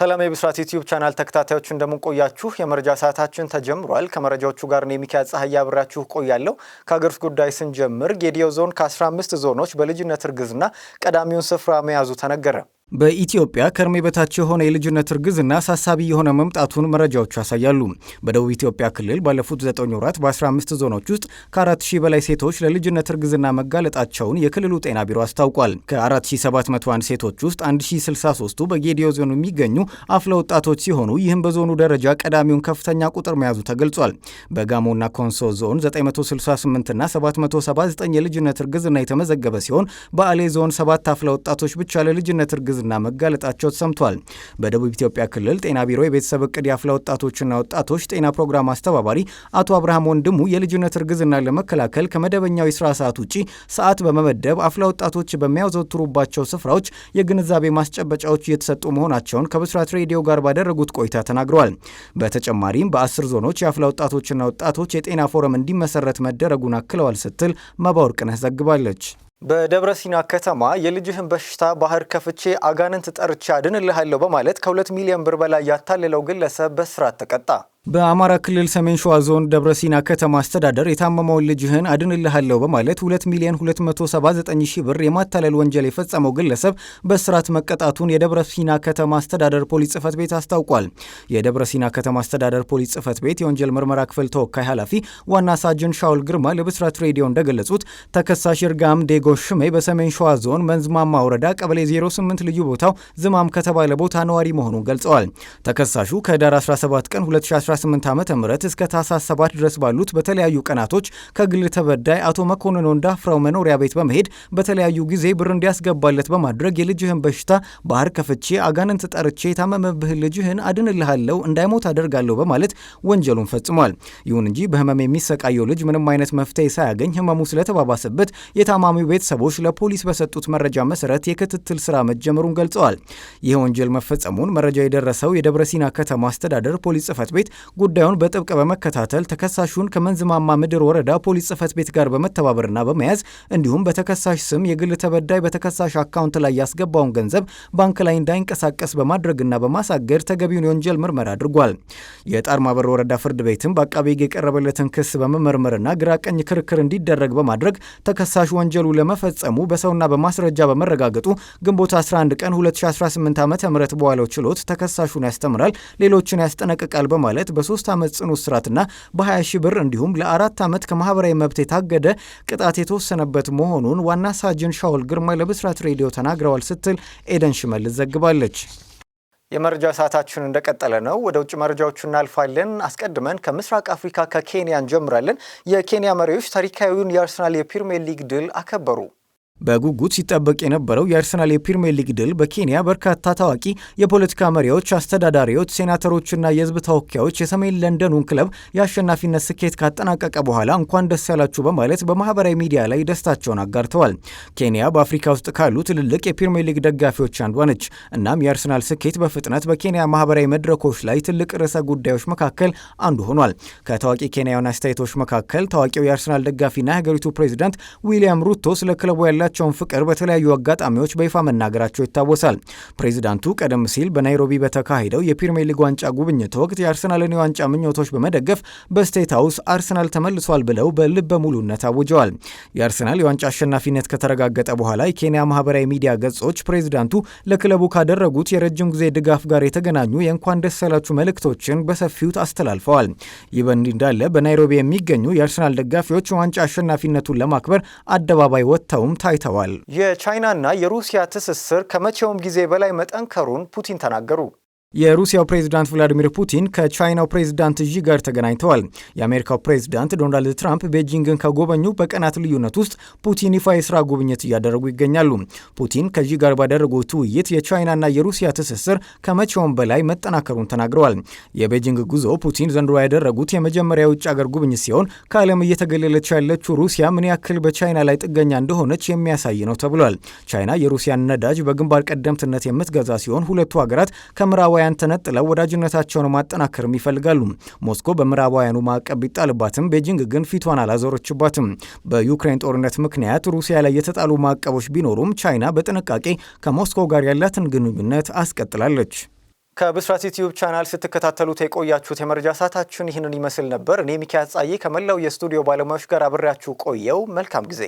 ሰላም የብስራት ዩቲዩብ ቻናል ተከታታዮች እንደምንቆያችሁ የመረጃ ሰዓታችን ተጀምሯል። ከመረጃዎቹ ጋር ነው ሚካኤል ፀሐይ አብራችሁ ቆያለሁ። ከሀገር ውስጥ ጉዳይ ስንጀምር ጌዲዮ ዞን ከ15 ዞኖች በልጅነት እርግዝና ቀዳሚውን ስፍራ መያዙ ተነገረ። በኢትዮጵያ ከእድሜ በታች የሆነ የልጅነት እርግዝና አሳሳቢ የሆነ መምጣቱን መረጃዎቹ ያሳያሉ። በደቡብ ኢትዮጵያ ክልል ባለፉት 9 ወራት በ15 ዞኖች ውስጥ ከ4000 በላይ ሴቶች ለልጅነት እርግዝና መጋለጣቸውን የክልሉ ጤና ቢሮ አስታውቋል። ከ4701 ሴቶች ውስጥ 1063ቱ በጌዲዮ ዞን የሚገኙ አፍለ ወጣቶች ሲሆኑ ይህም በዞኑ ደረጃ ቀዳሚውን ከፍተኛ ቁጥር መያዙ ተገልጿል። በጋሞና ኮንሶ ዞን 968 እና 779 የልጅነት እርግዝና የተመዘገበ ሲሆን በአሌ ዞን 7 አፍለ ወጣቶች ብቻ ለልጅነት እርግዝና መጋለጣቸው ተሰምቷል። በደቡብ ኢትዮጵያ ክልል ጤና ቢሮ የቤተሰብ እቅድ ያፍላ ወጣቶችና ወጣቶች ጤና ፕሮግራም አስተባባሪ አቶ አብርሃም ወንድሙ የልጅነት እርግዝና ለመከላከል ከመደበኛው የስራ ሰዓት ውጪ ሰዓት በመመደብ አፍላ ወጣቶች በሚያዘወትሩባቸው ስፍራዎች የግንዛቤ ማስጨበጫዎች እየተሰጡ መሆናቸውን ከብስራት ሬዲዮ ጋር ባደረጉት ቆይታ ተናግረዋል። በተጨማሪም በ10 ዞኖች የአፍላ ወጣቶችና ወጣቶች የጤና ፎረም እንዲመሰረት መደረጉን አክለዋል ስትል መባወርቅነህ ዘግባለች። በደብረ ሲና ከተማ የልጅህን በሽታ ባህር ከፍቼ አጋንንት ጠርቼ አድንልሃለሁ በማለት ከ2 ሚሊዮን ብር በላይ ያታለለው ግለሰብ በእስራት ተቀጣ። በአማራ ክልል ሰሜን ሸዋ ዞን ደብረ ሲና ከተማ አስተዳደር የታመመውን ልጅህን አድንልሃለሁ በማለት 2,279,000 ብር የማታለል ወንጀል የፈጸመው ግለሰብ በእስራት መቀጣቱን የደብረ ሲና ከተማ አስተዳደር ፖሊስ ጽሕፈት ቤት አስታውቋል። የደብረ ሲና ከተማ አስተዳደር ፖሊስ ጽሕፈት ቤት የወንጀል ምርመራ ክፍል ተወካይ ኃላፊ ዋና ሳጅን ሻውል ግርማ ለብስራት ሬዲዮ እንደገለጹት ተከሳሽ ይርጋም ዴጎ ሽሜ በሰሜን ሸዋ ዞን መንዝማማ ወረዳ ቀበሌ 08 ልዩ ቦታው ዝማም ከተባለ ቦታ ነዋሪ መሆኑን ገልጸዋል። ተከሳሹ ከህዳር 17 ቀን 2018 ዓ.ም እስከ ታህሳስ 7 ድረስ ባሉት በተለያዩ ቀናቶች ከግል ተበዳይ አቶ መኮንን ወንዳፍራው መኖሪያ ቤት በመሄድ በተለያዩ ጊዜ ብር እንዲያስገባለት በማድረግ የልጅህን በሽታ ባህር ከፍቼ አጋንንት ጠርቼ የታመመብህ ልጅህን አድንልሃለሁ እንዳይሞት አደርጋለሁ በማለት ወንጀሉን ፈጽሟል። ይሁን እንጂ በህመም የሚሰቃየው ልጅ ምንም አይነት መፍትሄ ሳያገኝ ህመሙ ስለተባባሰበት የታማሚው ቤተሰቦች ለፖሊስ በሰጡት መረጃ መሰረት የክትትል ስራ መጀመሩን ገልጸዋል። ይህ ወንጀል መፈጸሙን መረጃ የደረሰው የደብረ ሲና ከተማ አስተዳደር ፖሊስ ጽሕፈት ቤት ጉዳዩን በጥብቅ በመከታተል ተከሳሹን ከመንዝማማ ምድር ወረዳ ፖሊስ ጽሕፈት ቤት ጋር በመተባበርና በመያዝ እንዲሁም በተከሳሽ ስም የግል ተበዳይ በተከሳሽ አካውንት ላይ ያስገባውን ገንዘብ ባንክ ላይ እንዳይንቀሳቀስ በማድረግና በማሳገድ ተገቢውን የወንጀል ምርመራ አድርጓል። የጣርማበር ወረዳ ፍርድ ቤትም በአቃቤ ሕግ የቀረበለትን ክስ በመመርመርና ግራቀኝ ክርክር እንዲደረግ በማድረግ ተከሳሽ ወንጀሉ ለመፈጸሙ በሰውና በማስረጃ በመረጋገጡ ግንቦት 11 ቀን 2018 ዓ.ም በዋለው ችሎት ተከሳሹን ያስተምራል፣ ሌሎችን ያስጠነቅቃል በማለት በ3 ዓመት ጽኑ እስራትና በ20 ሺህ ብር እንዲሁም ለ4 ዓመት ከማህበራዊ መብት የታገደ ቅጣት የተወሰነበት መሆኑን ዋና ሳጅን ሻውል ግርማ ለብስራት ሬዲዮ ተናግረዋል ስትል ኤደን ሽመልስ ዘግባለች። የመረጃ ሰዓታችን እንደቀጠለ ነው። ወደ ውጭ መረጃዎቹ እናልፋለን። አስቀድመን ከምስራቅ አፍሪካ ከኬንያ እንጀምራለን። የኬንያ መሪዎች ታሪካዊውን የአርሰናል የፕሪሚየር ሊግ ድል አከበሩ። በጉጉት ሲጠበቅ የነበረው የአርሰናል የፕሪሚየር ሊግ ድል በኬንያ በርካታ ታዋቂ የፖለቲካ መሪዎች፣ አስተዳዳሪዎች፣ ሴናተሮችና የህዝብ ተወካዮች የሰሜን ለንደኑን ክለብ የአሸናፊነት ስኬት ካጠናቀቀ በኋላ እንኳን ደስ ያላችሁ በማለት በማህበራዊ ሚዲያ ላይ ደስታቸውን አጋርተዋል። ኬንያ በአፍሪካ ውስጥ ካሉ ትልልቅ የፕሪሚየር ሊግ ደጋፊዎች አንዷ ነች። እናም የአርሰናል ስኬት በፍጥነት በኬንያ ማህበራዊ መድረኮች ላይ ትልቅ ርዕሰ ጉዳዮች መካከል አንዱ ሆኗል። ከታዋቂ ኬንያውያን አስተያየቶች መካከል ታዋቂው የአርሰናል ደጋፊና የሀገሪቱ ፕሬዚዳንት ዊሊያም ሩቶ ስለ ክለቡ ያላቸውን ፍቅር በተለያዩ አጋጣሚዎች በይፋ መናገራቸው ይታወሳል። ፕሬዚዳንቱ ቀደም ሲል በናይሮቢ በተካሄደው የፕሪሚየር ሊግ ዋንጫ ጉብኝት ወቅት የአርሰናልን የዋንጫ ምኞቶች በመደገፍ በስቴት ሃውስ አርሰናል ተመልሷል ብለው በልበ ሙሉነት አውጀዋል። የአርሰናል የዋንጫ አሸናፊነት ከተረጋገጠ በኋላ የኬንያ ማህበራዊ ሚዲያ ገጾች ፕሬዚዳንቱ ለክለቡ ካደረጉት የረጅም ጊዜ ድጋፍ ጋር የተገናኙ የእንኳን ደስ ያላችሁ መልእክቶችን በሰፊው አስተላልፈዋል። ይህ በእንዲህ እንዳለ በናይሮቢ የሚገኙ የአርሰናል ደጋፊዎች ዋንጫ አሸናፊነቱን ለማክበር አደባባይ ወጥተውም ታይተዋል። የቻይናና የሩሲያ ትስስር ከመቼውም ጊዜ በላይ መጠንከሩን ፑቲን ተናገሩ። የሩሲያው ፕሬዝዳንት ቭላዲሚር ፑቲን ከቻይናው ፕሬዝዳንት ዢ ጋር ተገናኝተዋል። የአሜሪካው ፕሬዝዳንት ዶናልድ ትራምፕ ቤጂንግን ከጎበኙ በቀናት ልዩነት ውስጥ ፑቲን ይፋ የስራ ጉብኝት እያደረጉ ይገኛሉ። ፑቲን ከዢ ጋር ባደረጉት ውይይት የቻይናና የሩሲያ ትስስር ከመቼውም በላይ መጠናከሩን ተናግረዋል። የቤጂንግ ጉዞ ፑቲን ዘንድሮ ያደረጉት የመጀመሪያ የውጭ ሀገር ጉብኝት ሲሆን ከዓለም እየተገለለች ያለችው ሩሲያ ምን ያክል በቻይና ላይ ጥገኛ እንደሆነች የሚያሳይ ነው ተብሏል። ቻይና የሩሲያን ነዳጅ በግንባር ቀደምትነት የምትገዛ ሲሆን ሁለቱ ሀገራት ከምዕራባውያን ተነጥለው ወዳጅነታቸውን ማጠናከርም ይፈልጋሉ። ሞስኮ በምዕራባውያኑ ማዕቀብ ቢጣልባትም ቤጂንግ ግን ፊቷን አላዞረችባትም። በዩክሬን ጦርነት ምክንያት ሩሲያ ላይ የተጣሉ ማዕቀቦች ቢኖሩም ቻይና በጥንቃቄ ከሞስኮ ጋር ያላትን ግንኙነት አስቀጥላለች። ከብስራት ዩቲዩብ ቻናል ስትከታተሉት የቆያችሁት የመረጃ ሰዓታችን ይህንን ይመስል ነበር። እኔ ሚኪያስ ጻዬ ከመላው የስቱዲዮ ባለሙያዎች ጋር አብሬያችሁ ቆየው። መልካም ጊዜ